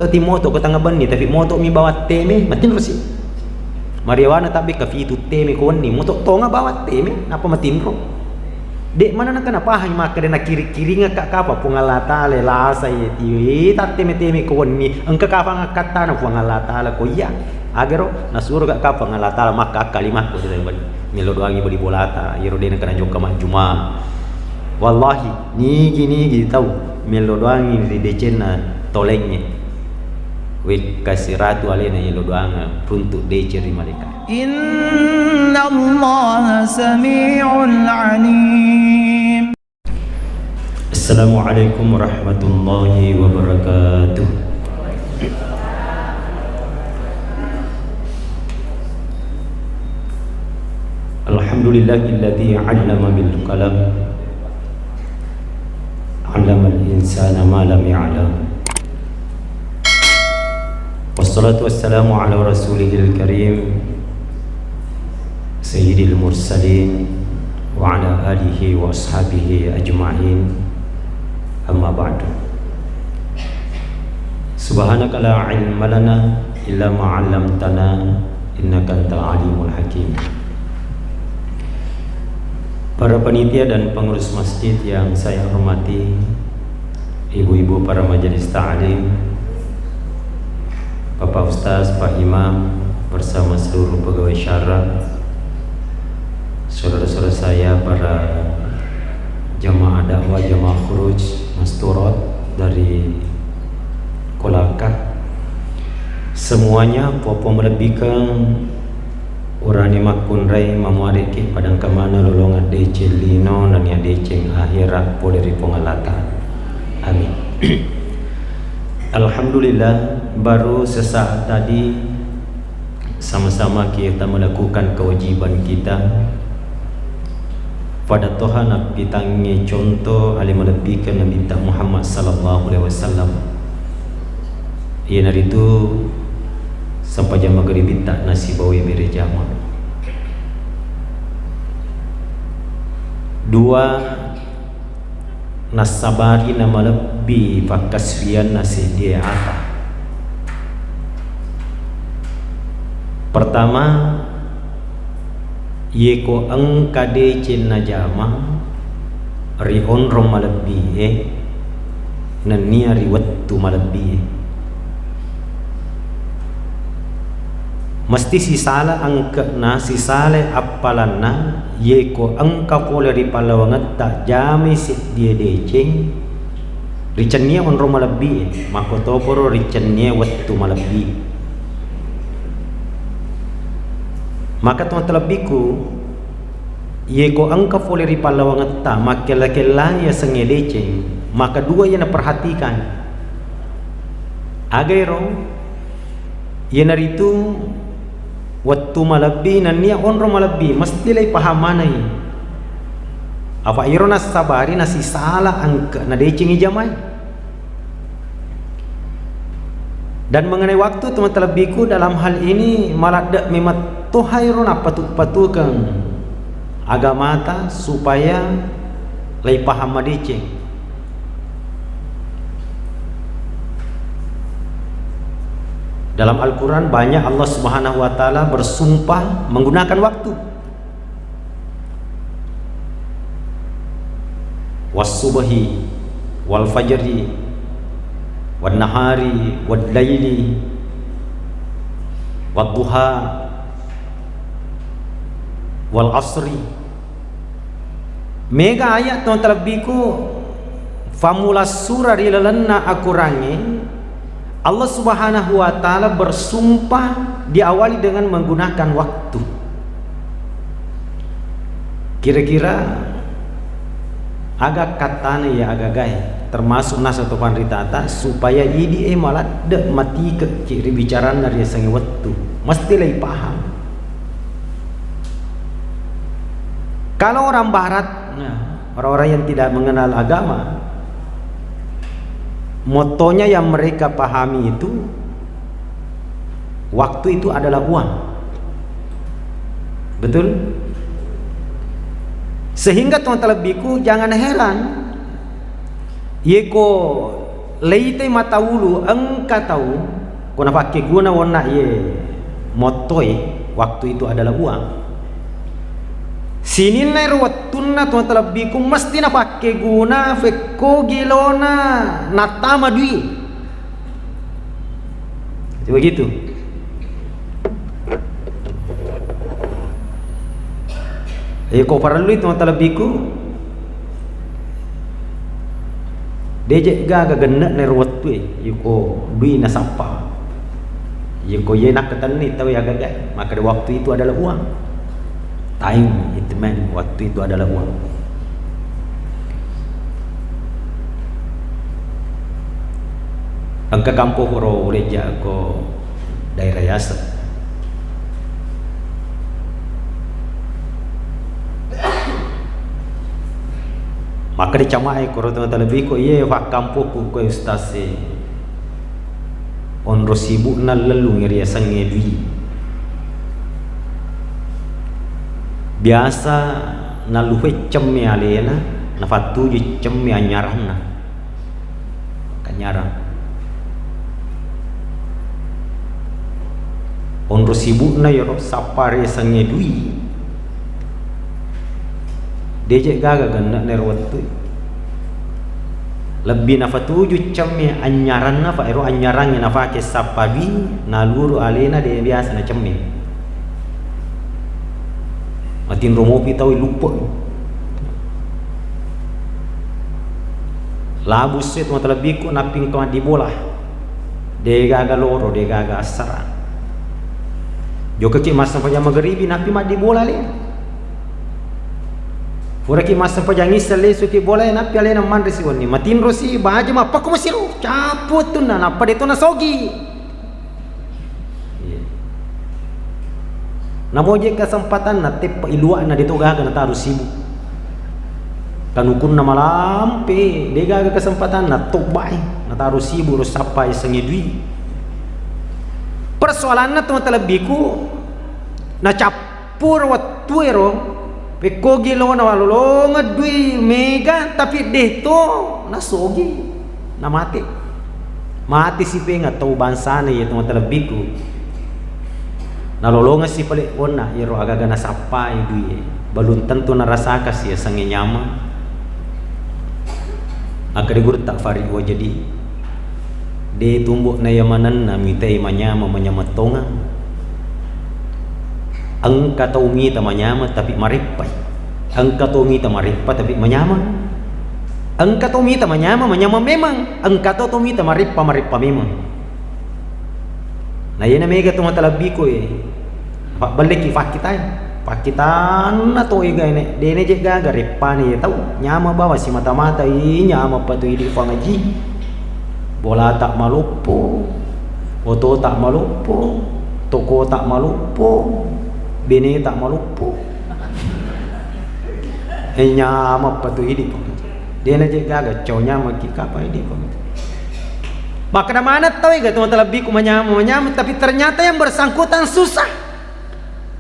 ti moto ko tanga bani tapi moto mi bawa teme matin rosi mariawana tapi ka fitu teme ko ni moto tonga bawa teme napa matin ro dek mana nak kenapa hanya maka na kiri nga kapa pungalata le lasa ye ti ta teme ko ni engka kapa ngakata na pungalata la ko ya agero nasuro ka kapa ngalata maka kalimah ko dai bani milo doangi bodi bolata yero de kana joka majuma wallahi nigi tahu milo doangi di decena tolengnya wek kasiratu alena yelo doanga untuk deceri mereka. Inna Allah sami'un alim. Assalamualaikum warahmatullahi wabarakatuh. Alhamdulillahilladzi 'allama bil qalam 'allama al-insana ma lam ya'lam. Wassalatu wassalamu ala rasulihil karim sayyidil mursalin wa ala alihi wa ashabihi ajma'in amma ba'du. Subhanaka la ilma lana illa ma 'allamtana innaka antal alimul hakim. Para panitia dan pengurus masjid yang saya hormati, ibu-ibu para majelis ta'lim, Bapak Ustaz, Pak Imam, bersama seluruh pegawai syara, saudara-saudara saya, para jamaah dakwah, jamaah khuruj, masturot dari Kolaka, semuanya popo melebihkan urani makunrai mamuariki padang kemana lolongan DC lino dan ya DC akhirat poleri pengalata. Amin. Alhamdulillah, baru sesaat tadi sama-sama kita melakukan kewajiban kita pada Tuhan kita nge contoh alim lebihkan Nabi Muhammad sallallahu alaihi wasallam. Ia hari itu sampai jam maghrib tak nasi bawa bere jama. Dua nasabari nama lebih fakasfian nasi dia ata. Pertama, yeko engkade cina jama rihon rom lebih nania riwattu malebih. Mesti sisala angka na sisale apalanna yeko angka pole di palawangat tak jami si dia deceng ricenia on roma lebih makotoporo ricenia wattu malabi. Maka tuan terlebihku yeko angka pole di palawangat tak makela-kela ya senge deceng maka dua yang perhatikan agero yang hari itu waktu malabi nan niya onro malabi mesti lay pahamanay apa iro na sabari na si sala ang na decing ijamay. Dan mengenai waktu teman terlebihku dalam hal ini malah memang tuhay ro na patukan agama ta supaya lay paham madecing. Dalam Al-Quran banyak Allah Subhanahu wa Ta'ala bersumpah menggunakan waktu. Was-subhi wal fajri wan nahari wal laili wad duha wal asri. Mega ayat tuan terlebihku famula surah ilalanna akurangi Allah Subhanahu wa Ta'ala bersumpah diawali dengan menggunakan waktu. Kira-kira agak katanya ya agak gaya termasuk nas atau panritata supaya idi malah dek mati ke ciri bicaraan dari sange waktu mesti lagi paham. Kalau orang barat, orang-orang yang tidak mengenal agama, motonya yang mereka pahami itu waktu itu adalah uang. Betul? Sehingga tuan terlebihku jangan heran yeko leite matawulu engka tahu kona pakai guna wona ye motoi waktu itu adalah uang. Sini nerwat tunna tuan terlebih ku mesti na pakai guna feko gilona natama dui. Begitu. Ko perlu tuan terlebih ku dejek gaga genak nerwat tu yuko dui na sapa. Yuko ye nak ketani tahu ya gaga maka waktu itu adalah uang. Time itu man, waktu itu adalah uang. Angka kampung horo leja ko daerah Yasa. Maka dicamai ko rota lebih ko ye fa kampung ko ustaz on rosibu na lalu ngeri sange dui. Biasa na luhe cemme alena na fatu ju cemme anyarana kanyara on rosibu na yoro sapare sange dui deje gaga ganna nerwatu lebih na fatu ju cemme anyarana fa ero anyarang na fa ke sapabi na luru alena de biasa na cemme matin romopi tahu lupa labus set mata lebih ku naping kau di bola dega aga loro dega aga asara jo kecil masa pajang maghribi napi mat di bola le fura ki masa pajang isal le suki bola napi ale na man resi woni matin rosi baja ma pak masiru caput tu na napa de tu na sogi. Namo je kesempatan na tep ilua na dito gaga na taruh sibuk kanukun na malampe de gaga kesempatan na tokbai na taruh sibuk ro sapai sengidui persoalan na tuan telebiku na capur waktu ero peko gilo na walolo ngadui mega tapi deh to na sogi na mati si pe nga tau bansana ye tuan telebiku nalolonga si palik wona iro agaga na sapai duye balun tentu na rasa kasih sange nyama akade gur tak fari wa jadi de tumbuk na yamanan na mitai manyama manyamatonga angka tau mita manyama tapi maripai angka tau mita maripa tapi manyama angka tau mita manyama memang angka tau mita maripa memang na yana mega tu matalabi ko pak balik pakitan na to iga ini dene je gaga repani tahu nyama bawa si mata-mata nyama patu idi fangaji bola tak malupo foto tak malupo toko tak malupo bene tak malupo nyama patu idi dene je gaga cow nyama ki kapa idi maka mana tahu iga tu matalabi ko manyama tapi ternyata yang bersangkutan susah.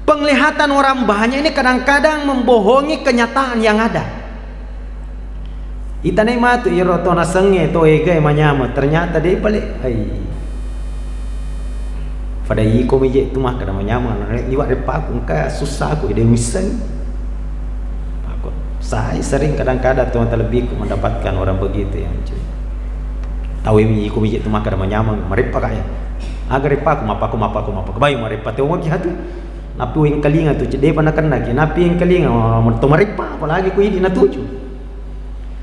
Penglihatan orang banyak ini kadang-kadang membohongi kenyataan yang ada. Itanai matu iroto na senge to ega manyama ternyata dia balik pada iko meje tu mah kada manyama liwat repaku ka susah aku dia miseng aku saya sering kadang-kadang tuan terlebih ku mendapatkan orang begitu yang tahu ini iko meje tu mah kada manyama marepa kaya agar repaku mapaku bayu marepa teu mo hatu napi yang kalinga tu cede panakan lagi napi yang kalinga to marepa apalagi ku ini na tuju.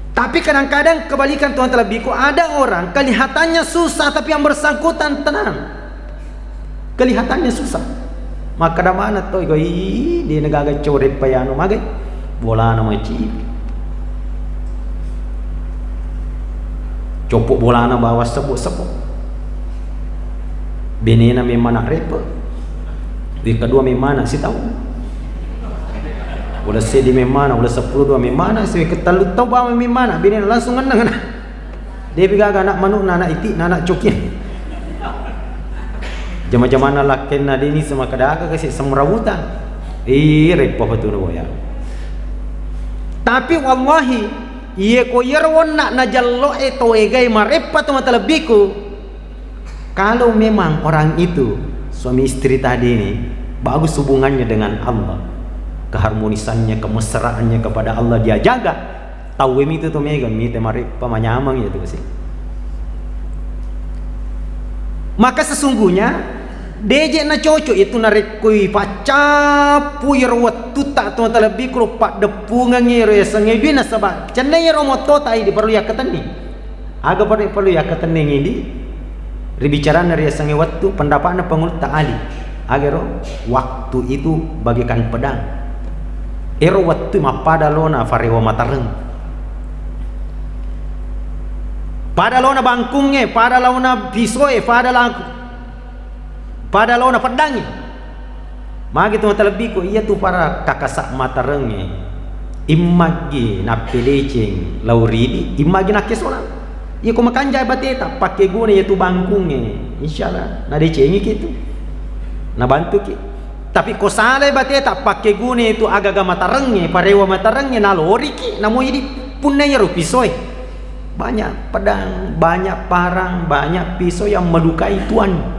Tapi kadang-kadang kebalikan Tuhan terlebih ada orang kelihatannya susah tapi yang bersangkutan tenang. Kelihatannya susah. Maka da mana to di negara coret payano magai bola na maci. Copok bola na bawa sepuk-sepuk. Benena memang nak repa. Di kedua memang si tahu. Udah sedi memang, udah 10 dua memang, si ketalu tahu bawa memang, bini langsung ngenang. Dia biga anak manuk, anak itik, anak cokin. Jama-jama laken na dini sama kadaga kasi semrawutan. Repot betul ya. Tapi wallahi Iya ko yerwon nak najallo eto egai marepa tu mata lebiku. Kalau memang orang itu suami istri tadi ini bagus hubungannya dengan Allah, keharmonisannya, kemesraannya kepada Allah dia jaga, tahu itu tuh megan mite marepa manyamang ya tuh sih. Maka sesungguhnya deje na cocok itu narekui pacapu yerwat tuta tu mata lebih kerupak depungan ngero ya sengebi na sabak cenai yero moto tai di perlu yakatan ni aga perlu yakatan ni ini ribicara nari ya senge waktu pendapatna pengulut ta'ali agero waktu itu bagikan pedang ero waktu mapada lona farewa matareng pada lona bangkungnya pada lona pisoe pada lawan pedangi magi tu mata lebih ko iya tu para kakasak mata rengi imagi na peleceng lauridi imagi na kesona iya ko makanja bateta pakai guna ya tu bangkungnya insyaallah na decengi gitu na bantu ki tapi ko sale bateta pakai guna itu agaga mata rengi parewa mata rengi na lori ki na mo idi punna ya rupisoi banyak pedang banyak parang banyak pisau yang melukai tuan.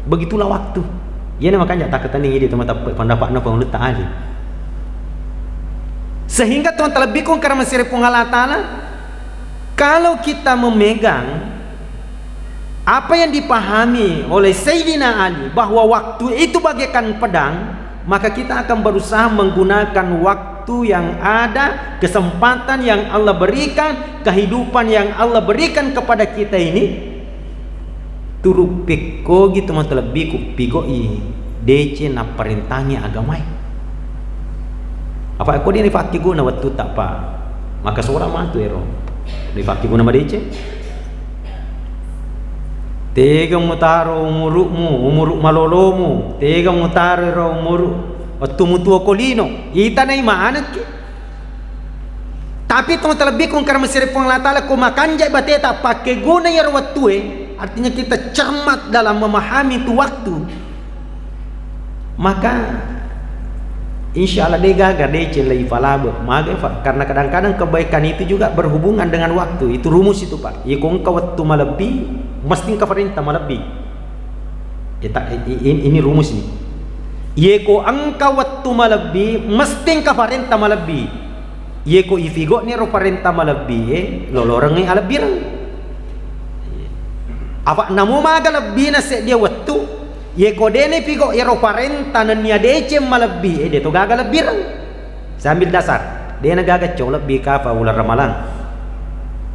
Begitulah waktu. Ya makanya tak ketanding ini teman-teman pendapatnya pengulut ta'ali. Sehingga tuan terlebih karena mesir Allah Ta'ala, kalau kita memegang apa yang dipahami oleh Sayyidina Ali bahwa waktu itu bagaikan pedang, maka kita akan berusaha menggunakan waktu yang ada, kesempatan yang Allah berikan, kehidupan yang Allah berikan kepada kita ini turu peko gitu mata lebih ku pigoi DC na perintahnya agamai apa aku dia ni fakir guna waktu tak apa maka seorang mantu ero ni fakir guna DC tega mutaro umuruk malolomu tega mutaro ero umuruk waktu mutu kolino ita na imaanat ki tapi tu terlebih kung karena mesir Allah Ta'ala ku makan jai bateta pakai guna ya waktu artinya kita cermat dalam memahami itu waktu, maka insya Allah dia gagal dia celai falabo. Karena kadang-kadang kebaikan itu juga berhubungan dengan waktu. Itu rumus itu pak. Ya kau engkau waktu malebih, mesti engkau perintah malebih. Ini rumus ini. Ya kau engkau waktu malebih, mesti engkau perintah malebih. Ya kau ifigo ni ro perintah malebih, lolorang ni alabirang. Apa namu maga lebih nase dia waktu ye kodene pigo ya ro parenta nanya dece malebih dia tu gagal lebih rang sambil dasar dia nagaga cong lebih kafa ular ramalan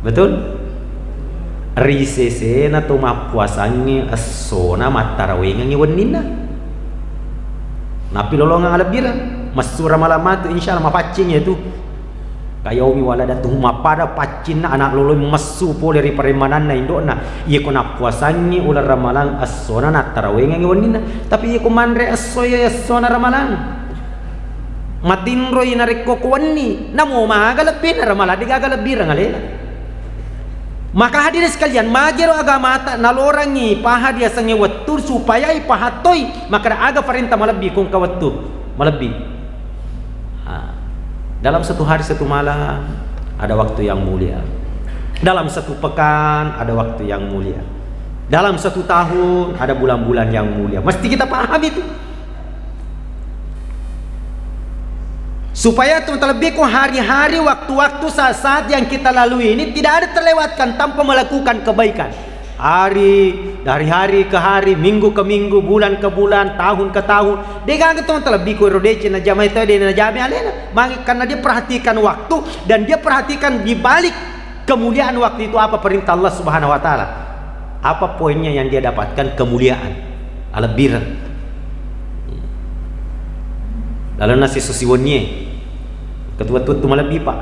betul risese na tu mapuasangi asona mataraweng ngi wenina napi lolongan lebih rang masura malamatu insyaallah mapacing itu kayomi waladatu mapada pacin anak lolo mesu po dari peremanan na indona iya ko napuasangi ular ramalang asona na taraweng ngi wenina tapi iya ko manre asoya asona ramalang matinro inarik ko kuwani namo magalapin ramala digagalabi rangalela maka hadirin sekalian magero agama ta nalorangi paha dia sange wattur supaya ipahatoy maka aga perintah malebih kung kawattu malebih. Dalam satu hari satu malam ada waktu yang mulia. Dalam satu pekan ada waktu yang mulia. Dalam satu tahun ada bulan-bulan yang mulia. Mesti kita paham itu. Supaya terlebih hari-hari, waktu-waktu, saat-saat yang kita lalui ini tidak ada terlewatkan tanpa melakukan kebaikan. Dari hari ke hari, minggu ke minggu, bulan ke bulan, tahun ke tahun. Dia gak ketemu terlebih kurodece na jamai tadi na jamai alena. Karena dia perhatikan waktu dan dia perhatikan di balik kemuliaan waktu itu apa perintah Allah Subhanahu Wa Taala. Apa poinnya yang dia dapatkan kemuliaan, alabir. Lalu nasi sosiwonye, ketua tu malebih pak.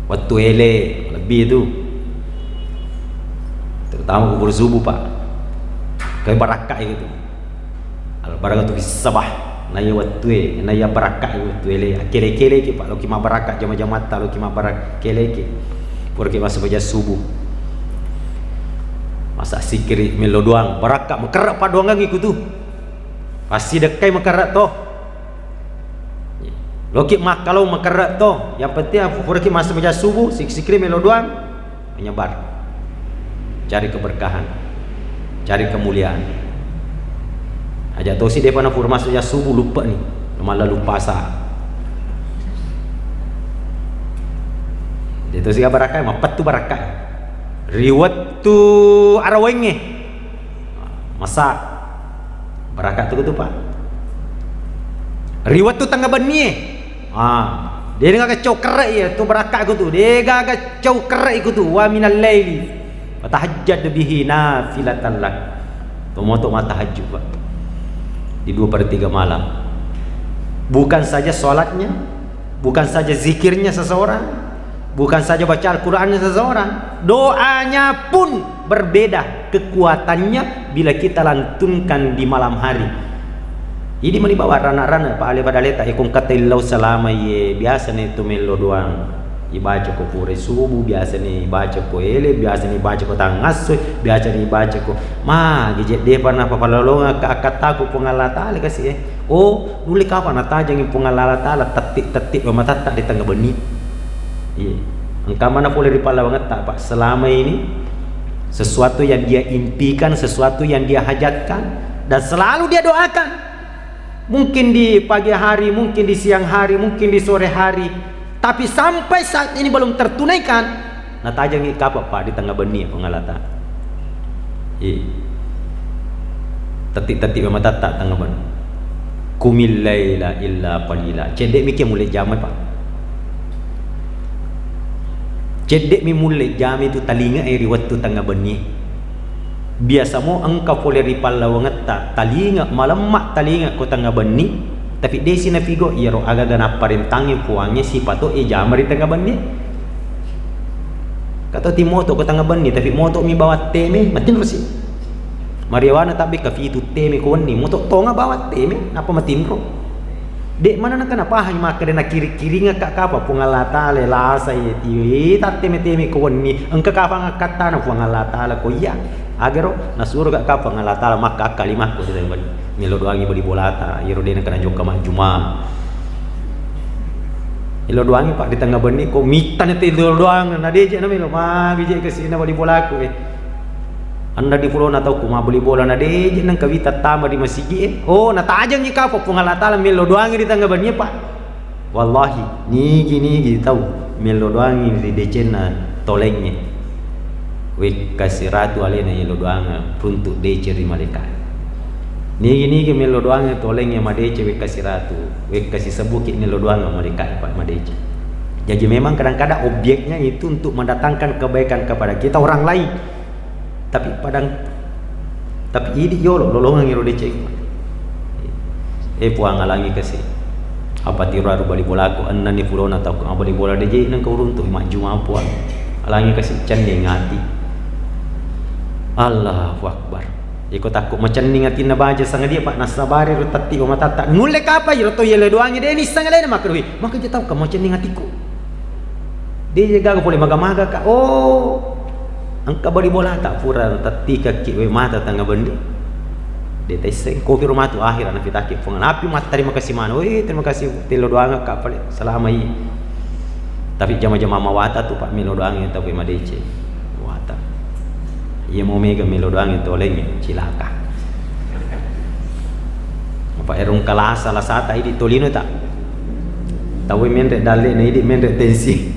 Waktu ele lebih itu. Terutama kubur subuh pak kayak barakah gitu al-barakah tu sabah naya watwe naya barakah itu ele kele-kele ki pak lo ki ma barakah jama-jama ta lo ki ma barak kele ki por ki masuk baca subuh masa sikiri melo doang barakah mekerak pak doang gitu tu pasti dekai mekerak toh Lokik mak kalau makerat to, yang penting furki masa meja subuh, sikri melo doang menyebar. Cari keberkahan, cari kemuliaan. Aja tu si depan fur masa meja subuh lupa ni, malah lupa sah. Itu sih barakah, mapat tu barakah. Riwat tu arawenge, masak barakah tu pak. Riwat tu tangga bani. Dia dengan kacau kerak ya tu barakah aku tu. Dia dengan kacau kerak aku tu. Wa minal laili fatahajjad bihi nafilatan lak. Tu motok mata tahajud pak. Di 2/3 malam. Bukan saja solatnya, bukan saja zikirnya seseorang, bukan saja baca Al-Qur'annya seseorang, doanya pun berbeda kekuatannya bila kita lantunkan di malam hari. Ini mani bawa rana-rana Pak Ali pada leta ikung katillau selama ye biasa nih tu melo doang. Ibaca ko pure subuh, biasa nih baca ko ele, biasa nih baca ko tangas, biasa nih baca ko gejet de pernah papalolonga ka akataku pengala taala kasih Oh, nuli kapan nata jangan pengala taala tetik mata tak di tengah beni. Iya. Engkau mana boleh dipala banget tak Pak selama ini sesuatu yang dia impikan, sesuatu yang dia hajatkan dan selalu dia doakan. Mungkin di pagi hari, mungkin di siang hari, mungkin di sore hari, tapi sampai saat ini belum tertunaikan. Nah tajang kapap Pak di tengah benih pengalata. Tetik-tetik memang tak tengah benih. Kumil laila illa qalila. Cedek mikir mulai jam Pak. Cedek mi mulai jam itu talinga air waktu tengah benih. Biasa mo engkau boleh ripal lawangat tak talinga malamak talinga ko tengah beni tapi desi na figo iro aga ganap parintangi puangnya si pato jamar di tengah beni kata ti moto ko tengah beni tapi moto mi bawa teme matin rosi mariwana tapi kafitu teme ko ni moto tonga bawa teme napa matin ro dek mana nak kenapa hanya makan na kiri nga kapa pungalata le lasa ti ta teme ko ni engka kapa ngakata na pungalata la ko ya agero nasuro gak kapa ngalata maka kalimah ko sa milo doangi bali bolata iro dena kana joka majuma ilo doangi Pak di tengah beni ko mitan itu ilo doang na deje na milo bije ke sina bali bola ko anda di pulau na tau ko bali bola na deje nang kawita tama di masigi oh na tajang ni kapa pungalata milo doangi di tengah beni Pak wallahi nigi tahu milo doangi di deje na tolengnya wek kasih ratu alena yelo doanga untuk deceri malaikat nigi melo doanga tolengnya madece wek kasih ratu wek kasih sebukit melo doanga malaikat Pak madece. Jadi memang kadang-kadang objeknya itu untuk mendatangkan kebaikan kepada kita orang lain tapi ini yolo lolongan ngiro decek puang alangi kasih apa tiru aru bali bola ko anna ni fulona tau ko bali bola deje nang ko runtuh mak juma puang alangi kasih candi ngati Allahu Akbar. Iko takut macam ni ngatin na baja sang dia Pak nasabari rutati o matata. Ngule ka apa yo to yele doangi de ni sang lain makruhi. Maka dia tahu ka macam ni ngatiku. Dia jaga boleh maga-maga ka. Oh. Angka bari bola tak pura tati kaki we mata tangga bendi. Dia teseng kopi rumah tu akhir anak kita kip fungan api mat terima kasih mana. Terima kasih telo doanga ka pale selama ini. Tapi jama-jama mawata tu Pak milo doangi tapi madece. Ia mau mega melo doang itu olehnya cilaka. Apa erong kelas salah satu ini tolino tak? Tahu mendek dalek na ini mendek tensi.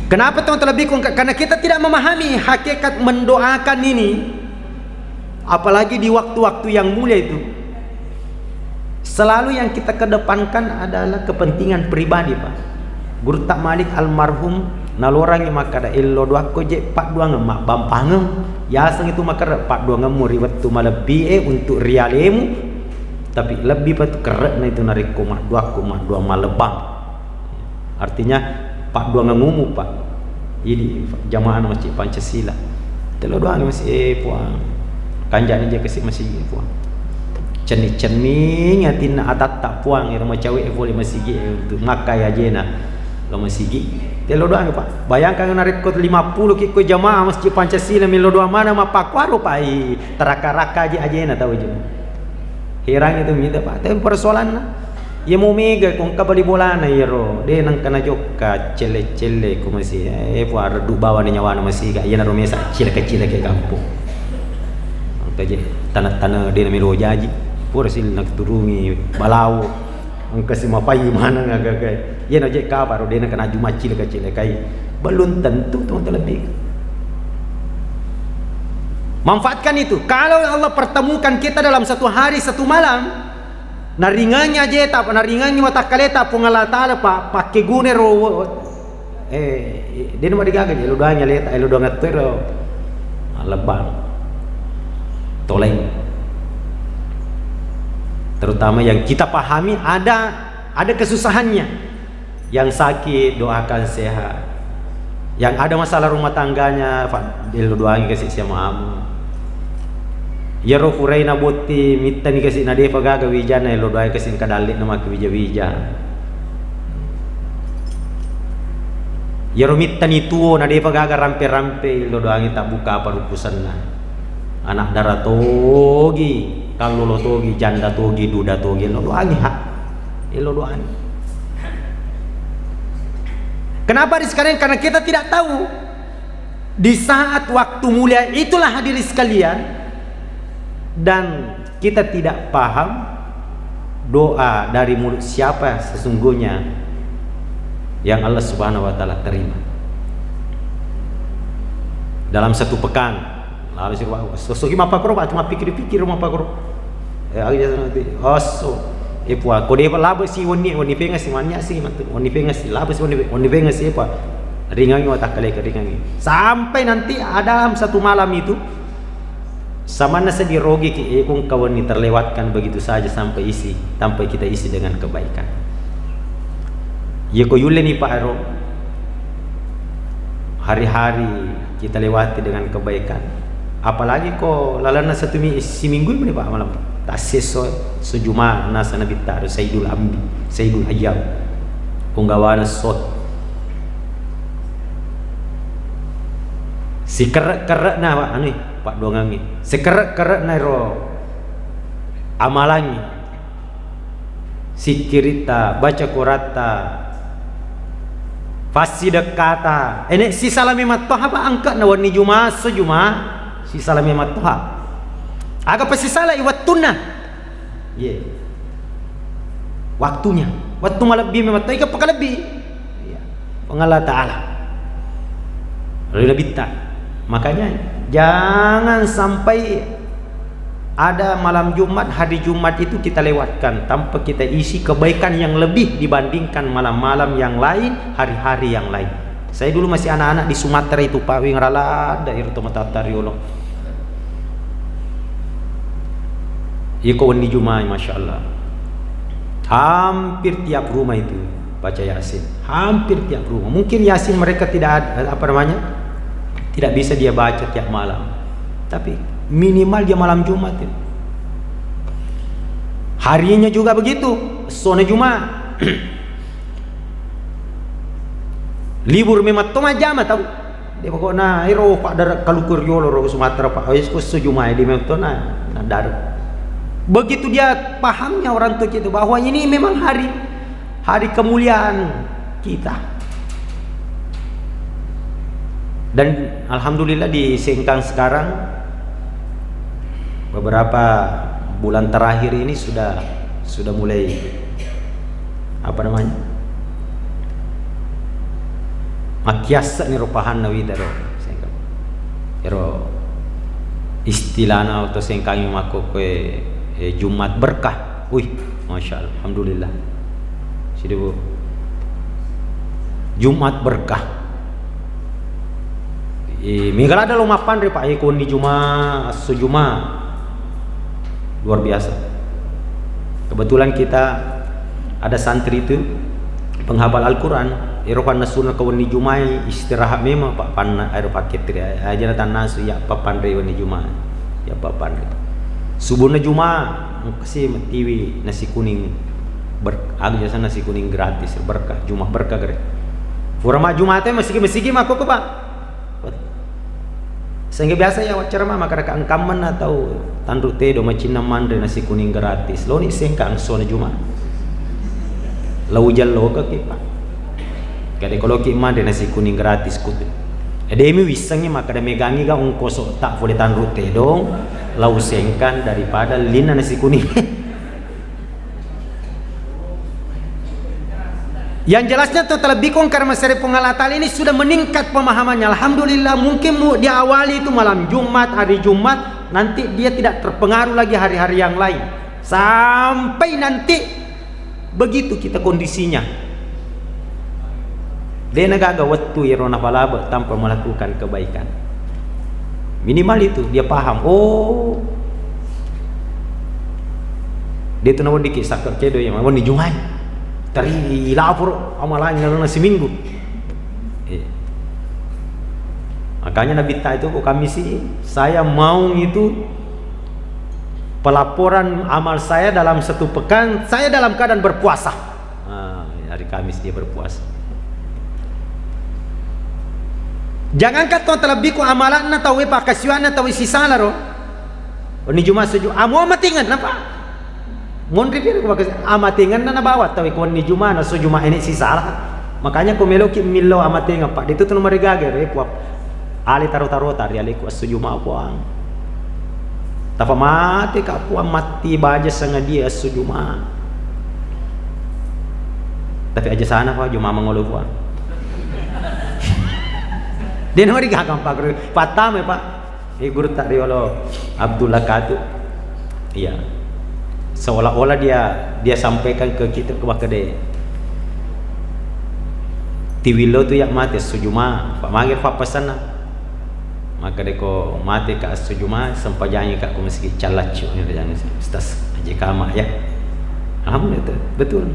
Kenapa tuan terlebih karena kita tidak memahami hakikat mendoakan ini, apalagi di waktu-waktu yang mulia itu. Selalu yang kita kedepankan adalah kepentingan pribadi Pak. Guru Tak Malik almarhum nalorang yang makada illo doa ko je pak dua ngemak bampangem ya sang itu makara pak dua ngemu riwat tu malabi untuk rialemu tapi lebih pat keret na itu narik ko mak dua malebang artinya pak dua ngumu Pak ini jamaah masjid Pancasila telo doa masih puang kanjani je kesik masih puang ceni ngatin atat tak puang irama cewek boleh masih untuk ngakai aja na lo masih telo doang Pak. Bayangkan narik kot 50 kiko jamaah masjid Pancasila melo doang mana ma pakwaru Pak. Teraka-raka aja na tahu je. Heran itu minta Pak. Tapi persoalan na. Ya mau mega kung kabali bola na yero. Dia nang kana joka cele-cele ko masih. Puar redu bawa ni nyawa na masih ka. Iya na romesa cile-cile ke kampung. Kaje tanah-tanah dia na melo jaji. Pur sil nak turungi balau. Ang kasi mapai mana ngagagay. Iya na je kabar dia na kana juma cile-cile kai. Belum tentu tuh terlebih. Manfaatkan itu. Kalau Allah pertemukan kita dalam satu hari satu malam, naringannya aja tak, naringannya mata kaleta pengalata pak pakai gune ro, dia nama digagal, elu doanya leta, elu doang tero, lebang, toleng. Terutama yang kita pahami ada kesusahannya, yang sakit doakan sehat, yang ada masalah rumah tangganya, elu doanya kasih sama amu. Ya roh furai na boti mita ni kasi na dia pagaga wija na ilo doay kasi kadalit na makawija-wija. Ya roh mita ni tuo na dia pagaga rampe-rampe ilo doay kita buka parupusan na. Anak darah togi, kalolo togi, janda togi, duda togi, ilo doay ha. Ilo doay. Kenapa sekarang? Karena kita tidak tahu di saat waktu mulia itulah hadirin sekalian. Dan kita tidak paham doa dari mulut siapa sesungguhnya yang Allah Subhanahu wa taala terima. Dalam satu pekan, lalu sosok apa kro cuma pikir-pikir rumah apa kro. Epua kode labo si woni pengas si manya si mantu woni pengas labo si woni pengas apa ringangi otak kali ringangi sampai nanti dalam satu malam itu sama nasa dirogi kung kawan ini terlewatkan begitu saja sampai kita isi dengan kebaikan. Ya ko yule ni Pak Ero, hari-hari kita lewati dengan kebaikan. Apalagi ko lalana satu minggu ini Pak malam tak seso sejuma nasa nabi taru Sayyidul Ambi Sayyidul Ayyam punggawana sot si kerak na Pak anu Pak dongangi sekerak-kerak nairo amalannya si kirita baca kurata fasi dekata ini si salami matoha Pak angkat na warni juma sejuma si salami matoha aga pasti salah iwatuna ye waktunya waktu malebih mematoha ika pakalebih pengalah ta'ala lebih tak. Makanya jangan sampai ada malam Jumat, hari Jumat itu kita lewatkan tanpa kita isi kebaikan yang lebih dibandingkan malam-malam yang lain, hari-hari yang lain. Saya dulu masih anak-anak di Sumatera itu Pak Wingrala daerah Tomatariolo. Iko di Jumat, masya Allah. Hampir tiap rumah itu baca Yasin. Hampir tiap rumah. Mungkin Yasin mereka tidak ada tidak bisa dia baca tiap malam, tapi minimal dia malam Jumat itu. Harinya juga begitu, sore Jumat libur memang toma jama tahu dia pokoknya iro Pak dar kalukur yolo ro Sumatera Pak wis ko Jumat di memang na dar. Begitu dia pahamnya orang tua kita bahwa ini memang hari kemuliaan kita. Dan alhamdulillah di Sengkang sekarang beberapa bulan terakhir ini sudah mulai makiasa ni rupahan nawi daro Sengkang. Pero istilahna atau Sengkang mako Jumat berkah. Masya Allah, alhamdulillah. Sido Jumat berkah. Minggal ada lumapan Pak ikon di Juma sejuma luar biasa. Kebetulan kita ada santri itu penghafal Al-Quran Eropan nasunah kawan di Juma istirahat memang Pak Panna Eropa ketri aja natan nasu ya Pak Pandre di Juma ya Pak Pandre subuhna Juma kasih matiwi nasi kuning jasa nasi kuning gratis berkah Juma berkah gere. Furama Juma teh masih mako Pak. Sehingga biasa ya ceramah maka ka angkaman atau tanduk tedo macina mandre nasi kuning gratis. Lo ni sengka ang sona Jumat. Lau jallo ka kipa. Kade kalau ki mandre nasi kuning gratis kutu. Demi wisangnya maka da megangi ga ungkoso tak boleh tanduk tedo lau sengkan daripada lina nasi kuning. Yang jelasnya terlebih karena masyarakat pengalatan ini sudah meningkat pemahamannya. Alhamdulillah, mungkin di awali itu malam Jumat, hari Jumat, nanti dia tidak terpengaruh lagi hari-hari yang lain. Sampai nanti begitu kita kondisinya. Dia nagaga waktu irona palaba tanpa melakukan kebaikan. Minimal itu dia paham. Oh, dia tu nawar dikit sakit kedo yang mau di Jumat. Tari lapor amalannya na seminggu. Makanya Nabi ta itu kok kami sih saya mau itu pelaporan amal saya dalam satu pekan saya dalam keadaan berpuasa. Hari Kamis dia berpuasa. Jangan kata terlebih ku amalan na tahu pakasian na tahu sisa laro. Ni Jumat seju amo matingan apa? Mon ripir ko bakas amatingan na nabawa tawi ko ni Juma na so Juma ini si salah. Makanya ko melo ki milo amatingan pa dito to no marigager ko ali taro-taro tari ali ko so Juma po ang. Tapa mati ka po mati baja sanga dia so Juma. Tapi aja sana pa Juma mangolo po. Din marigagan pa ko patame pa. Guru tak riolo Abdullah Katu. Iya. Seolah-olah dia sampaikan ke kita ke bakade tiwilo tu yak mati sujuma pak magir pak pesan maka deko mati ka sujuma sampajanya ka ku meski calacu ni jangan ustaz aje kama ya. Alhamdulillah betul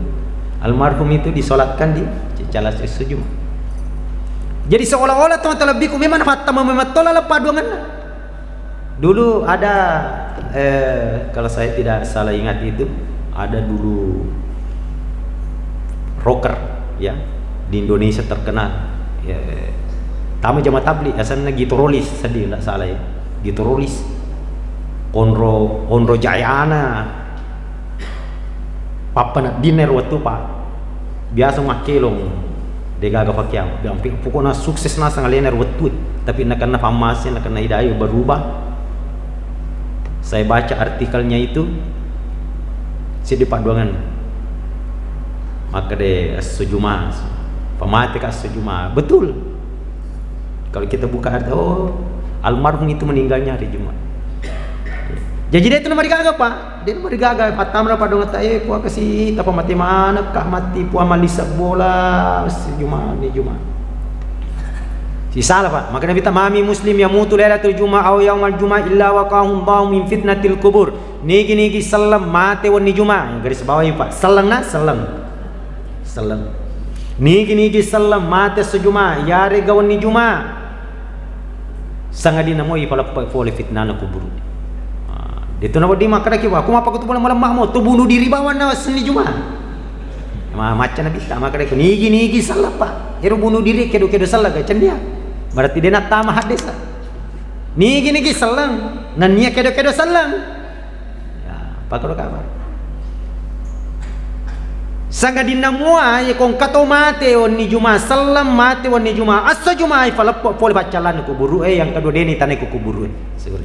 almarhum itu disolatkan di calacu sujuma. Jadi seolah-olah tuh terlebih ku memang fatta memang tolak paduangan. Dulu ada kalau saya tidak salah ingat itu ada dulu rocker ya di Indonesia terkenal ya, tamu jamaah tabligh asalnya gitarolis sedih tidak salah ya gitarolis Onro Jayana papa nak dinner waktu pak biasa makelong degaga pakiam biang pokoknya sukses nasa ngalener waktu tapi nak kena famasi nak kena hidayah berubah. Saya baca artikelnya itu sidi paduangan maka de sujuma pamati ka sujuma betul kalau kita buka arti oh almarhum itu meninggalnya hari Jumat. Jadi dia itu nama digaga pak dia nama digaga patamra paduangan tae puak kasih tapa mati mana kak mati puak malisa bola sujuma ni Jumat. Si salah pak, makanya kita mami muslim yang mutu lailatul jumat atau yaumal jumat illa waqahum Allahu min fitnatil kubur. Niki salam mate wani jumat. Garis bawahi pak, salam na salam. Salam. Niki salam mate sejuma yare gawani jumat. Sangadina mo ipala pole fitnah na kubur. Dito na di makara kiwa, kuma pa kutu malam mahmo tu bunuh diri bawan na seni jumat. Macam nabi tak makara ko niki salah pak. Hero bunuh diri kedo salah ga cendia. Berarti dia nak tamah hadis lah. Niki salang, nania kedo salang. Ya, pakar kabar. Sanga dinamua ye kong kato mate oni juma salam mate oni juma asa juma ai falappo pole bacalan ku buru yang kedua deni tane ku buru. Seguri.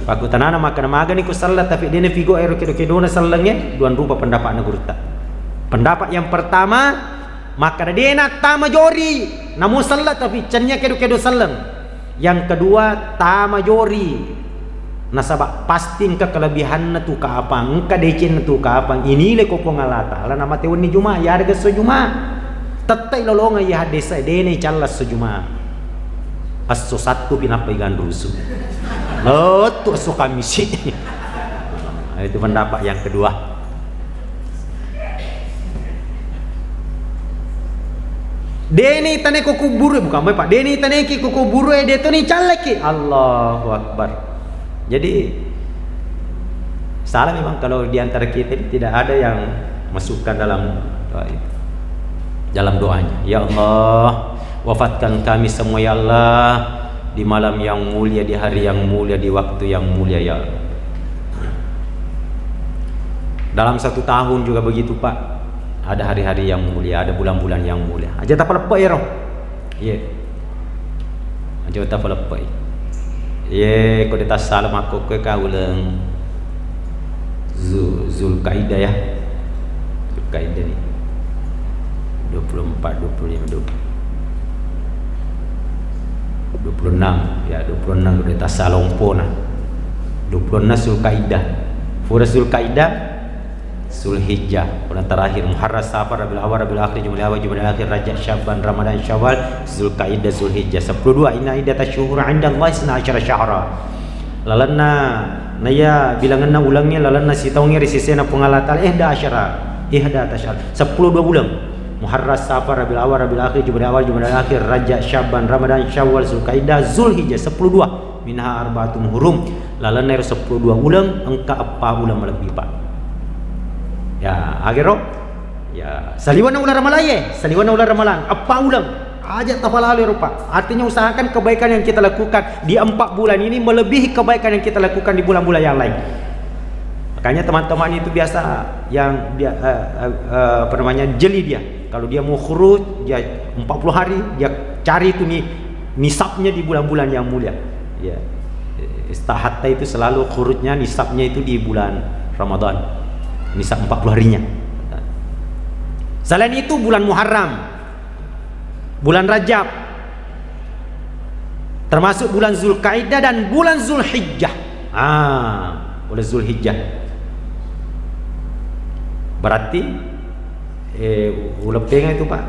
Paku tanana makan magani ku salat tapi dene figo ero kedo na salangnya duan rupa pendapat na gurta. Pendapat yang pertama maka dia nak tama jori namun salat tapi cennya kedo salang. Yang kedua tama jori nasabak pasting ke kelebihan na tu ka apang ka decen na tu ka apang ini le ko pengalata ala nama tewon ni juma ya harga sejuma tatai lolonga ya desa dene callas sejuma asso satu pinapa igan rusu lo tu asso kamisi. Itu pendapat yang kedua. Deni tane ko kuburu bukan pak deni tane ki ko kuburu de to ni calaki Allahu akbar. Jadi salah memang kalau di antara kita tidak ada yang masukkan dalam doa itu. Dalam doanya, ya Allah, wafatkan kami semua ya Allah di malam yang mulia, di hari yang mulia, di waktu yang mulia ya Allah. Dalam 1 tahun juga begitu Pak, ada hari-hari yang mulia, ada bulan-bulan yang mulia. Aja tak lepas ya roh. Ye. Aja tak lepas. Ye, kau dah salam aku ke kau leng Zulkaidah ya. Zulkaidah ni 24, 25, 26 ya, 26 kau dah salam pona. 26 Zulkaidah. Fura Zulkaidah Zulhijjah, bulan terakhir Muharram, Safar, Rabiul Awal, Rabiul Akhir, Jumadil Awal, Jumadil Akhir, Rajab, Syaban, Ramadan, Syawal, Zulkaidah, Zulhijjah. 12 inna iddatash syuhur 'inda Allah 12 syahra. Lalanna naya bilangan na ulangnya lalanna sitaungnya risisena pengalatal 11 12 bulan. Muharram, Safar, Rabiul Awal, Rabiul Akhir, Jumadil Awal, Jumadil Akhir, Rajab, Syaban, Ramadan, Syawal, Zulkaidah, Zulhijjah. 12 minha arba'atum hurum. Lalanna 12 bulan engka apa ulang lebih Pak. Ya, akhirnya ya, saliwana ular ramalan saliwana ular ramalan apa ulang aja tafalali rupa. Artinya usahakan kebaikan yang kita lakukan di 4 bulan ini melebihi kebaikan yang kita lakukan di bulan-bulan yang lain. Makanya teman-teman itu biasa yang dia apa namanya, jeli dia. Kalau dia mau khuruj, dia 40 hari dia cari itu nih nisabnya di bulan-bulan yang mulia. Ya. Istahatta itu selalu khurujnya nisabnya itu di bulan Ramadan. Nisab 40 harinya. Selain itu bulan Muharram, bulan Rajab, termasuk bulan Zulkaidah dan bulan Zulhijjah. Bulan Zulhijjah. Berarti ulepeng itu Pak.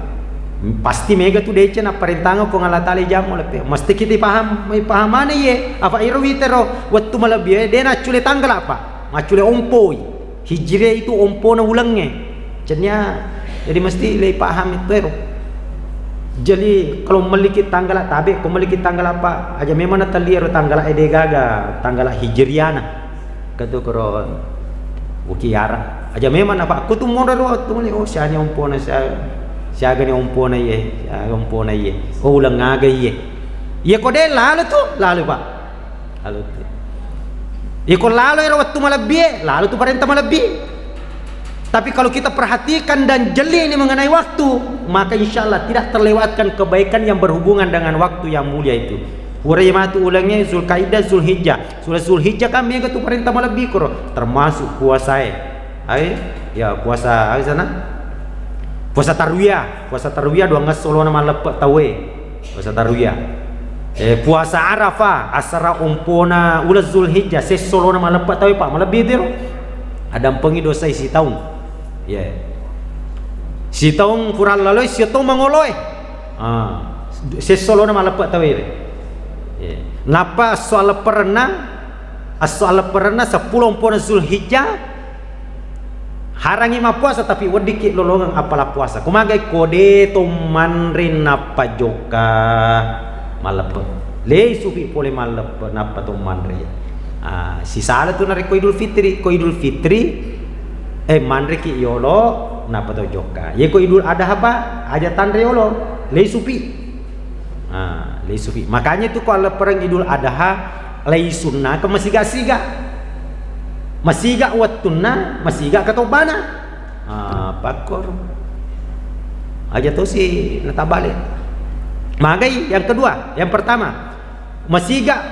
Pasti mega tu dece na perintanga ko ngala tali jam ulepeng. Mesti kita paham mana ye apa irwi tero waktu malabie de na cule tanggal apa? Macule ompoi. Hijriah itu ompona ulangnya. Jadi mesti le paham itu ero. Jadi kalau memiliki tanggal tabe, kalau memiliki tanggal apa aja memang taliero tanggal edegaga, tanggal hijriana. Katu koron ukiara. Aja memang apa aku tu modal tu oh sianya ompona siaga ni ompona ye, siaga ompona ye. Oh ulang ngaga ye. Ye kode lalu tu, lalu Pak. Lalu tu. Ikut lalu ya waktu malabie, lalu tu perintah malabie. Tapi kalau kita perhatikan dan jeli ini mengenai waktu, maka insya Allah tidak terlewatkan kebaikan yang berhubungan dengan waktu yang mulia itu. Huraimatu ulangnya Zulkaidah, Zulhijjah. Surah Zulhijjah kami yang tu perintah malabie koro, termasuk puasa ya puasa sana. Puasa tarwiyah dua ngasolo nama lepak tawe. Puasa tarwiyah. Puasa Arafah asara umpona ulah Zulhijjah sesolo nama lepat tahu Pak malebih dia ada pengi dosa si tahun ya si tahun kurang lalu si tahun mangoloi sesolo nama lepat tahu ya napa soal pernah 10 umpona Zulhijjah harangi ma puasa tapi wedikit lolongan apalah puasa kumagai kode to manrin napa joka malap le sufi pole malap napa to manre si sala tu nari ko Idul Fitri manre ki yolo napa to joka ye ko Idul Adha apa aja tanre yolo le sufi makanya tu kalau perang Idul Adha le sunnah ke masiga wattuna masiga katobana pakor aja tu si natabale. Magai yang kedua, yang pertama masiga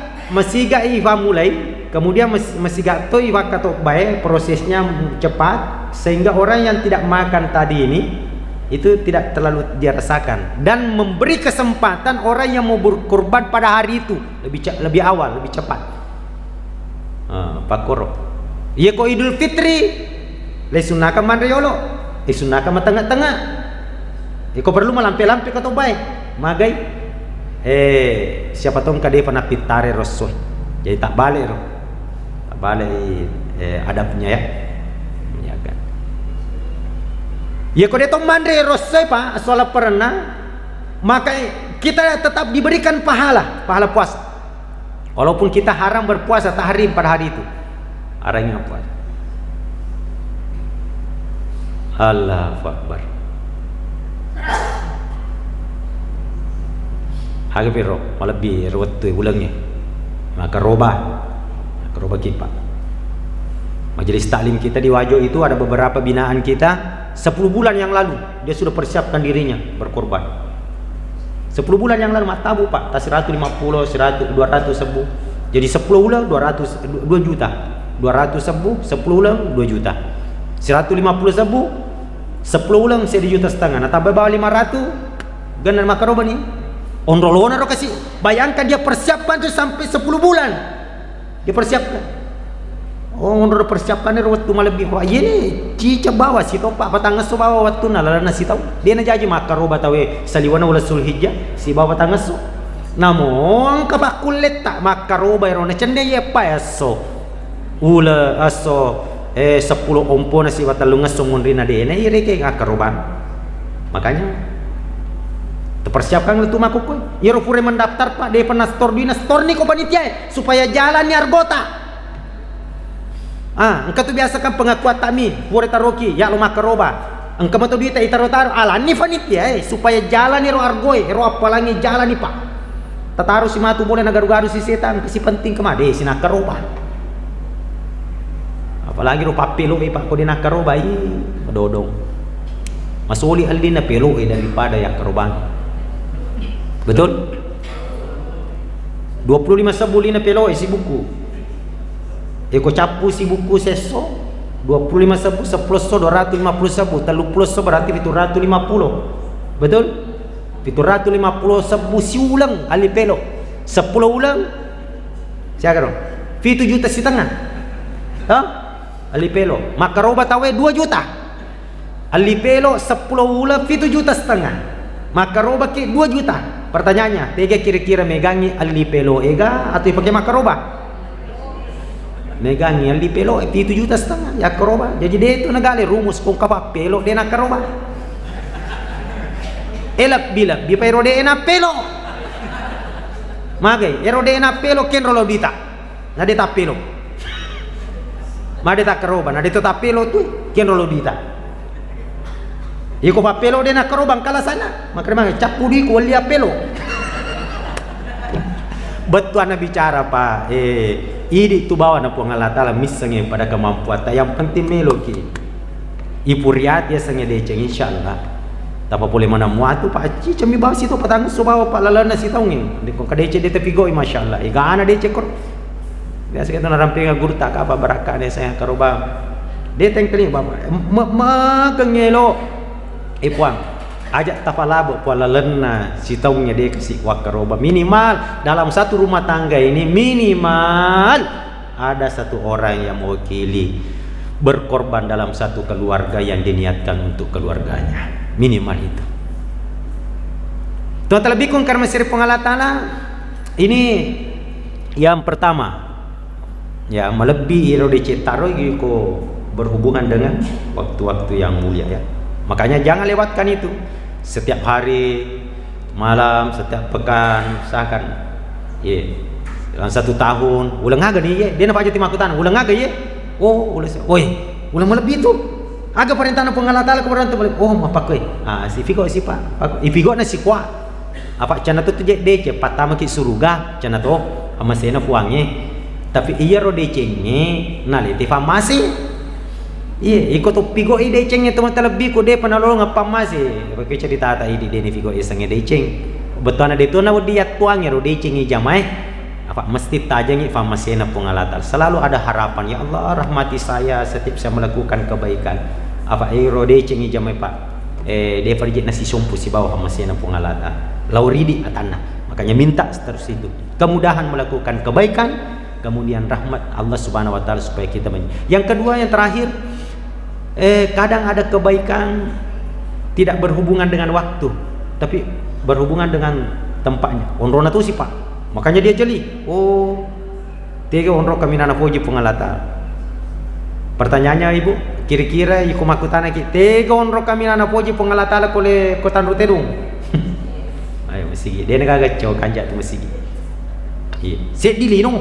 iwa mulai, kemudian masiga to iwa katok baik, prosesnya cepat sehingga orang yang tidak makan tadi ini itu tidak terlalu dirasakan dan memberi kesempatan orang yang mau berkorban pada hari itu lebih awal, lebih cepat. Pakoro. Ia ko Idul Fitri, le sunaka mandriolo, sunaka matengah-tengah. Iko perlu melampe-lampe katok baik. Magai siapa tahu kade pernah pitare rasul jadi tak balik adabnya ya menjaga ya kode to mandre rasul Pak soal pernah maka kita tetap diberikan pahala puasa walaupun kita haram berpuasa tahrim pada hari itu haramnya puasa. Allahu Akbar. Haga pero malebih waktu ulangnya. Maka roba kita. Majelis taklim kita di Wajo itu ada beberapa binaan kita 10 bulan yang lalu dia sudah persiapkan dirinya berkorban. 10 bulan yang lalu matabu Pak, tas 150, 100, 200 sebu. Jadi 10 ulang 2 juta. 200 sebu, 10 ulang 2 juta. 150 sebu, 10 ulang 1,5 juta. Nah tambah bawah 500 ganan makaroba nih. Onrolona ro kasih. Bayangkan dia persiapkan itu sampai 10 bulan. Dia persiapkan. Oh, onro persiapkan ni waktu malebih. Wah, iya ni cica bawa si tau Pak patangas so bawa waktu nalana si tau. Dia na jaji makaroba tawe saliwana wala Zulhijjah si bawa patangas so. Namun kapakulit tak makaroba ro na cende ye pa aso. Ula aso 10 ompo na si watalungas sungun rina de na ire kay makaroban. Makanya terpersiapkan itu makukun. Iro pure mendaftar Pak, dia pernah store duit store ni ko panitia supaya jalan ni argota. Engkau tu biasakan pengakuan takmin, pure taroki, ya lo makaroba. Engkau tu duit itaro-taro, ala ni panitia supaya jalan ni ro argoy, ro apalangi jalan ni Pak. Tataru si matu boleh nagaru-garu si setan, si penting kemade si nakaroba. Apalagi ro papelo Pak ko di nakaroba medodong. Masuli aldina pelo daripada yang keroban. Betul? 25 sebuli na pelo si buku. Eko capu si buku seso 25 sebu 10 so 250 sebu 30 so berarti 750. Betul? 750 sebu si ulang ali pelo 10 ulang siapa karo 7,5 juta. Ali pelo makaroba tawe 2 juta. Ali pelo 10 ulang 7,5 juta. Makaroba ke 2 juta. Pertanyaannya, tega kira-kira megangi ali pelo ega atau pakai makaroba? Megangi ali pelo 7,5 juta ya karoba. Jadi dia itu nagali rumus kung kapa pelo dia nak karoba. Elak bilak di pero dia na pelo. Magai ero dia na pelo ken rolo dita. Na dia ta pelo. Ma dia ta karoba, na dia ta pelo tu ken rolo dita. Iko pa pelo dia na karoba kala sana. Makanya capu di ko lia pelo. Betul anda bicara Pak. Ini tu bawa na puang Allah Ta'ala misalnya pada kemampuan yang penting meloki ipuriat ya sangnya deceng insyaallah tapa boleh mana muatu Pak Aci cami bawa situ patang so bawa Pak lalana si taungin di ko kadece de tepigoi masyaallah igana deceng kor biasa kita naramping gurta ka apa baraka ne saya karoba de tengkeli baba kengelo puang ajak tapalabo pualalena si taungnya dia kasih wakaroba minimal dalam satu rumah tangga ini minimal ada satu orang yang mewakili berkorban dalam satu keluarga yang diniatkan untuk keluarganya minimal itu. Tuhan terlebih karena siri pengalatana ini yang pertama ya melebihi rode cetaro ko berhubungan dengan waktu-waktu yang mulia ya. Makanya jangan lewatkan itu. Setiap hari, malam, setiap pekan, usahakan. Dalam 1 tahun, ulang agak nih, dia nak aja timakutan, ulang agak ya. Oh, ulang melebihi itu. Agak perintah pengalatala kemudian tu balik. Oh, apa kau? Si Figo si Pak. Ifigo na si kuat. Apa cana tu dece patama ki suruga, cana tu amasena fuangnya. Tapi iya ro decengnya, naliti famasi. Iya, ikut tu pigo ide cengnya teman terlebih ko de panalolo ngapamasi. Bagi cerita tak ide ni pigo isangnya deceng. Betul ada itu na dia tuangnya ro deceng jamai. Apa mesti tajangi famasi na pengalatal. Selalu ada harapan ya Allah rahmati saya setiap saya melakukan kebaikan. Apa ro deceng jamai Pak. Dia pergi nasi sumpu si bawah famasi na pengalatal. Lauridi atana. Makanya minta terus itu. Kemudahan melakukan kebaikan, kemudian rahmat Allah Subhanahu wa taala supaya kita Yang kedua yang terakhir kadang ada kebaikan tidak berhubungan dengan waktu tapi berhubungan dengan tempatnya. Onrona tu si Pak makanya dia jeli. Oh tiga onro kami nana foji pengalata. Pertanyaannya Ibu kira-kira iku makutana ki tiga onro kami nana foji pengalata la kole kotan ruterung. Ayo mesigi dia nagaga cow kanjak tu mesigi. Iya set dili no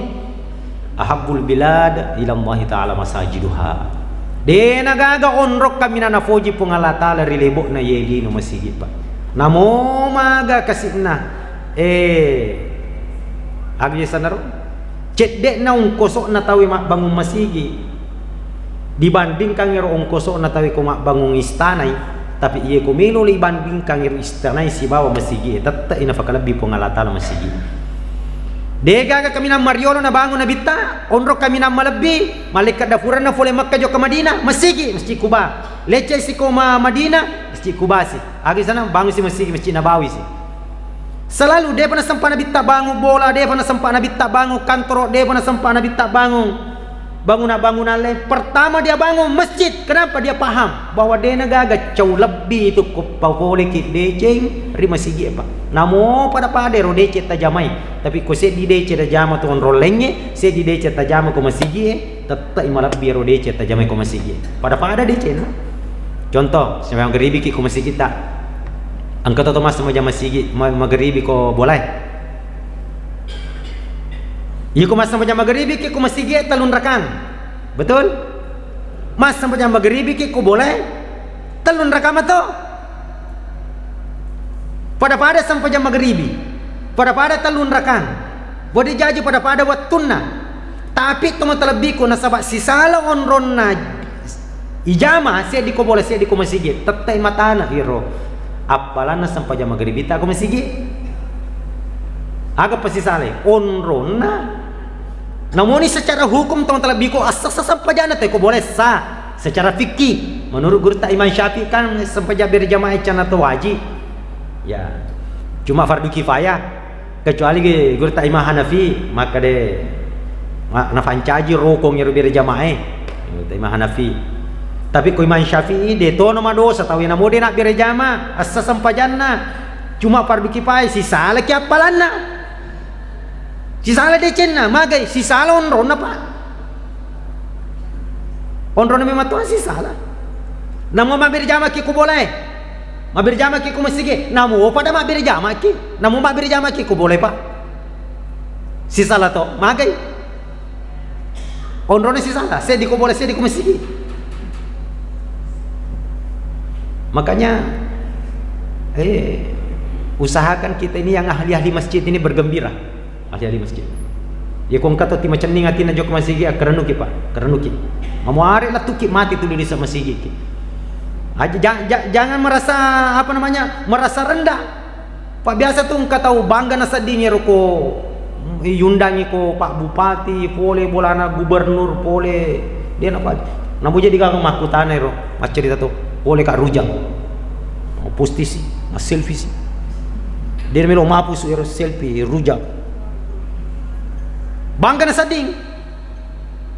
ahabbul bilad ila Allah taala masajiduha. De nagaga onrok kami na foji pungalata la rilebo na yeli no masigi Pak. Namo maga kasih na agi sanaro cedek na ungkosok na tawi mak bangun masigi dibandingkan ngero ungkosok na tawi ko mak bangun istanay tapi iya ko melo ibandingkan ngero istanay si bawa masigi tatta ina fakalabi po ngalatala masigi dega kami na Mariono na bangun na bita onro kami na malabi malaikat dafuran na fole Makkah jo ke Madinah masigi masjid Kuba leceh si ko Madinah masjid Kuba si agi sana bangun si masigi masjid Nabawi si selalu dia pernah sempat Nabi tak bangun bola, dia pernah sempat Nabi tak bangun kantor, dia pernah sempat Nabi tak bangun bangunan lain. Pertama dia bangun masjid. Kenapa? Dia paham bahwa dia negaga jauh lebih itu boleh kit deceng rima sigi apa. Namo pada ro dece tajamai. Tapi ko se di dece tajama tu rolengnya, se di dece tajama ko masigi tetap imalab biro dece tajamai ko masigi. Pada dece no. Contoh, saya ngeribi ki ko masigi tak. Angkat atau mas sama jam masigi maghribi ko boleh. Iya ko mas sama jam maghribi ki ko masigi talun rakan. Betul? Mas sama jam maghribi ki ko boleh talun rakan to. Pada sampai jam maghribi. Pada talun rakan. Bodi jaji pada wattunna. Tapi tuma talabi ko nasabak sisala onronna ijama saya di ko boleh saya di ko masigi. Tetay matana hiro. Apalana sampai jam maghrib kita aku masigi agak pasti sale onrona namun secara hukum teman telah biko asas sampai jana teh ko boleh sah secara fikih menurut guru tak Imam Syafi'i kan sampai jabir jamaah cana tu wajib ya cuma fardu kifayah kecuali guru tak Imam Hanafi maka de nafancaji rokong ya bir jamaah Imam Hanafi. Tapi ko Imam Syafi'i de to nama dosa tahu na mo de nak birejama asa sampajanna cuma fardu kifayah sisa laki apalanna sisa la de cenna magai sisa la onron apa onron memang tuan sisa la namo mabirjama ki ko boleh mabirjama ki ko masigi namo pada mabirjama ki namo mabirjama ki ko boleh pak sisa la to magai onron sisa la saya di ko boleh saya di ko masigi. Makanya usahakan kita ini yang ahli-ahli masjid ini bergembira. Ahli-ahli masjid. Ya kong kata ti macam ni ngati na jok masjid kerenuki pak, kerenuki. Mamuare lah tuki mati tu di masjid. Jangan merasa apa namanya? Merasa rendah. Pak biasa tu engkau tahu bangga nasa dingin roko yundangi ko Pak Bupati, pole bolana gubernur, pole dia apa? Namu jadi kang makutane ro. Mas cerita tu. Boleh kak rujang postisi selfie sih dia melo mapus selfie rujang bangga na sading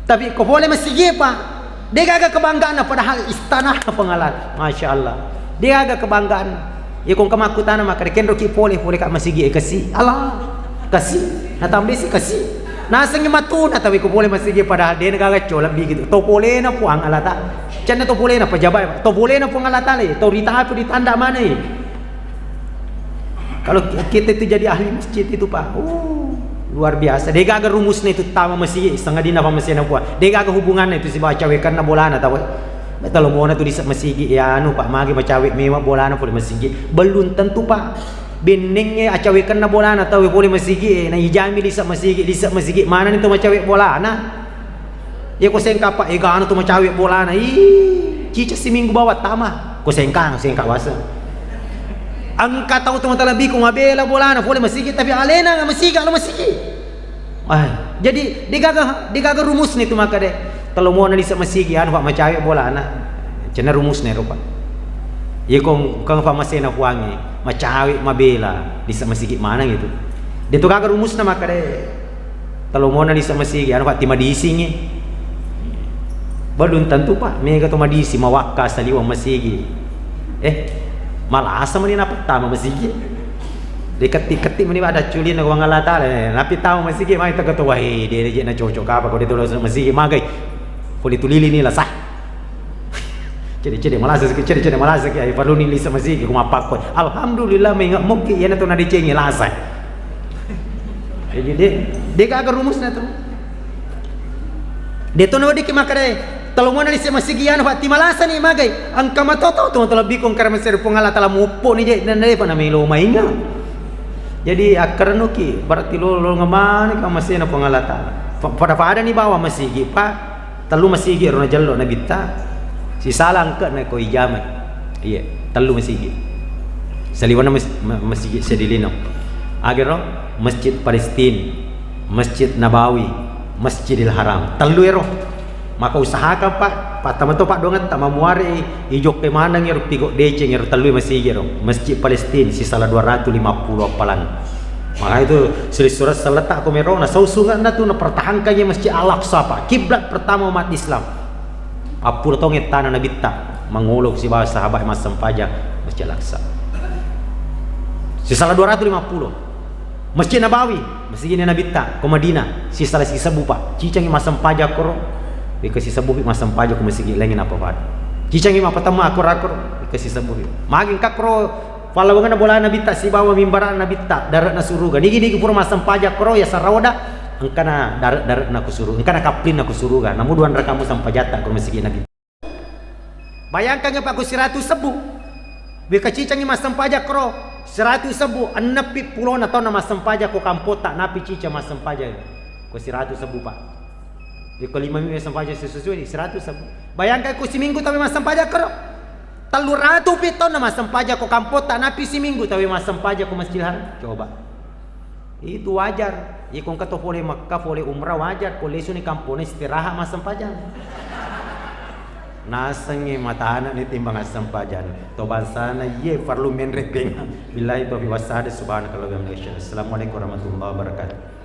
tapi kau boleh masih pak dia agak kebanggaan padahal istana pengalat masya Allah dia agak kebanggaan ya kong kemakutan maka kenro ki boleh kak masih kasih Allah kasih na tambah sih kasih nasang matu na tawi ko boleh masih padahal dia agak colak begitu to boleh na puang alata cana to boleh na pejabat to boleh na pengalata le to rita ditanda mana kalau kita itu jadi ahli masjid itu pak luar biasa dia agak rumusnya itu tama masjid setengah dina pa masjid na buat dia agak hubungannya itu si bacawe karena bola na tahu betul mau na tu di masjid ya anu pak magi bacawe mewah bola na boleh masjid belum tentu pak beningnya acawe karena bola na tahu boleh masjid na ijami di masjid mana itu macawe bola na ya ko sengka pak ega anu tu macawe bola na cica si minggu bawa tamah ko sengka wasa angka tahu tu matalabi ko ngabela bola na boleh masjid tapi alena nga masjid ala masjid jadi digaga rumus ni tu maka de kalau mau na di masjid anu pak macawe bola na cina rumus ni rupa ya kong fa masena kuangi macawe mabela di masjid mana gitu dia tu gaga rumus na maka de kalau mau na di masjid anu pak timah diisingi belum tentu pak mega to madisi mawakka saliwa masigi malah asa mani na pertama masigi dekat-dekat mani ada culin ko ngalata le napi tahu masigi mai taga to wae dia na cocok apa ko ditulo masigi magai ko ditulili ni lah sah cede malas ai perlu ni lisa masigi ko mapak ko alhamdulillah menga mukki yana to na dicengi lasa jadi dia agak rumus na to dia to na wadi ki makare kalau mau dari masih gian Pak Timalasa nih magai angka matoto tu telah bikong karena masih pengalat telah mupo ni je dan dari apa nama lo mainga Jadi akar nuki berarti lo ngamani ka masih na pengalatan. Pada ni bawa masigi pa telu masigi rona jallo na bitta. Si salang ke na ko ijamat. Iya, telu masigi. Saliwana masigi sedilino. Agero Masjid Palestina, Masjid Nabawi, Masjidil Haram. Telu ero. Maka usahakan Pak tamato Pak dongan tak mamuari ijok ke mana ngero pigok deceng ngero telu masigi ero. Masjid Palestina sisa 250 apalan. Maka itu surat seletak komero na sausungan na tu na pertahankannya Masjid Al-Aqsa Pak. Kiblat pertama umat Islam. Apur tonget tanah Nabi tak menguluk si bawa sahabat masam pajak Masjid Al-Aqsa. Sisa 250. Masjid Nabawi, Masjid Nabi tak ke Madinah, sisa bupa. Cicang masam pajak koro. Ika sisa bupi masam pajak ke masjid lengin apa Pak. Cicang ima pertama akor ika sisa bupi. Magin kakro pala wangan bola Nabi tak si bawa mimbaran Nabi tak darat na suruga. Nigi pura masam pajak koro ya sarawada engkana darat na kusuruga. Engkana kaplin na kusuruga. Namun duan rakamu sampai jatah ke masjid Nabi. Bayangkan ya Pak ku 100 sebu. Bika cicang ima masam pajak koro. 100 sebu anepi pulau na tau na masam pajak ko kampota napi cica masam pajak. Ko 100 sebu Pak. Iko 5 minggu masam pajak sesuai 100 sebu. Bayangkan ku seminggu tapi masam pajak koro. 300 piton na masam pajak ko kampota napi seminggu tapi masam pajak ko Masjid Haram. Coba. Itu wajar. Ikon kato boleh Makkah boleh umrah wajar. Ko lesu ni kampone istirahat masam pajak. Nasangi mata anak ni timbang asam pajan. Toban sana ye farlu men repeng. Billahi taufiq wassalamu subhanakallah wa bihamdika. Assalamualaikum warahmatullahi wabarakatuh.